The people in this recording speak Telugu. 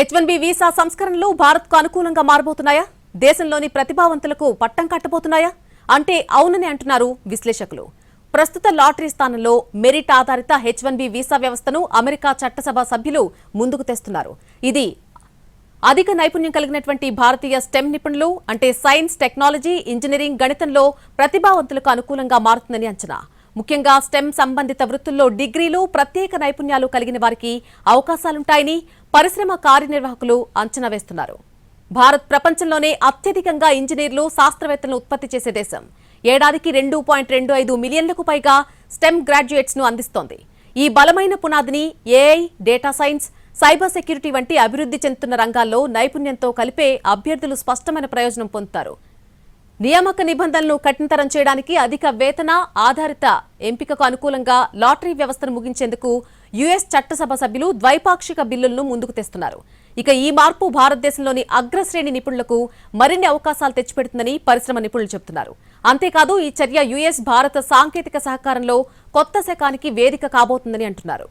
H1B వీసా సంస్కరణలు భారత్కు అనుకూలంగా మారబోతున్నాయా? దేశంలోని ప్రతిభావంతులకు పట్టం కట్టబోతున్నాయా? అంటే అవునని అంటున్నారు విశ్లేషకులు. ప్రస్తుత లాటరీ స్థానంలో మెరిట్ ఆధారిత H1B వీసా వ్యవస్థను అమెరికా చట్టసభ సభ్యులు ముందుకు తెస్తున్నారు. ఇది అధిక నైపుణ్యం కలిగినటువంటి భారతీయ స్టెమ్ నిపుణులు అంటే సైన్స్, టెక్నాలజీ, ఇంజనీరింగ్, గణితంలో ప్రతిభావంతులకు అనుకూలంగా మారుతుందని అంచనా. ముఖ్యంగా స్టెమ్ సంబంధిత వృత్తుల్లో డిగ్రీలు, ప్రత్యేక నైపుణ్యాలు కలిగిన వారికి అవకాశాలుంటాయని పరిశ్రమ కార్యనిర్వాహకులు అంచనా వేస్తున్నారు. భారత్ ప్రపంచంలోనే అత్యధికంగా ఇంజనీర్లు, శాస్త్రవేత్తలను ఉత్పత్తి చేసే దేశం. ఏడాదికి 2.25 మిలియన్లకు పైగా స్టెమ్ గ్రాడ్యుయేట్స్ ను అందిస్తోంది. ఈ బలమైన పునాదిని AI, data science, cyber security వంటి అభివృద్ధి చెందుతున్న రంగాల్లో నైపుణ్యంతో కలిపే అభ్యర్థులు స్పష్టమైన ప్రయోజనం పొందుతారు. నియామక నిబంధనలను కఠినతరం చేయడానికి అధిక వేతన ఆధారిత ఎంపికకు అనుకూలంగా లాటరీ వ్యవస్థను ముగించేందుకు యుఎస్ చట్టసభ సభ్యులు ద్వైపాక్షిక బిల్లులను ముందుకు తెస్తున్నారు. ఇక ఈ మార్పు భారతదేశంలోని అగ్రశ్రేణి నిపుణులకు మరిన్ని అవకాశాలు తెచ్చిపెడుతుందని పరిశ్రమ నిపుణులు చెబుతున్నారు. అంతేకాదు ఈ చర్య యుఎస్ భారత సాంకేతిక సహకారంలో కొత్త శకానికి వేదిక కాబోతుందని అంటున్నారు.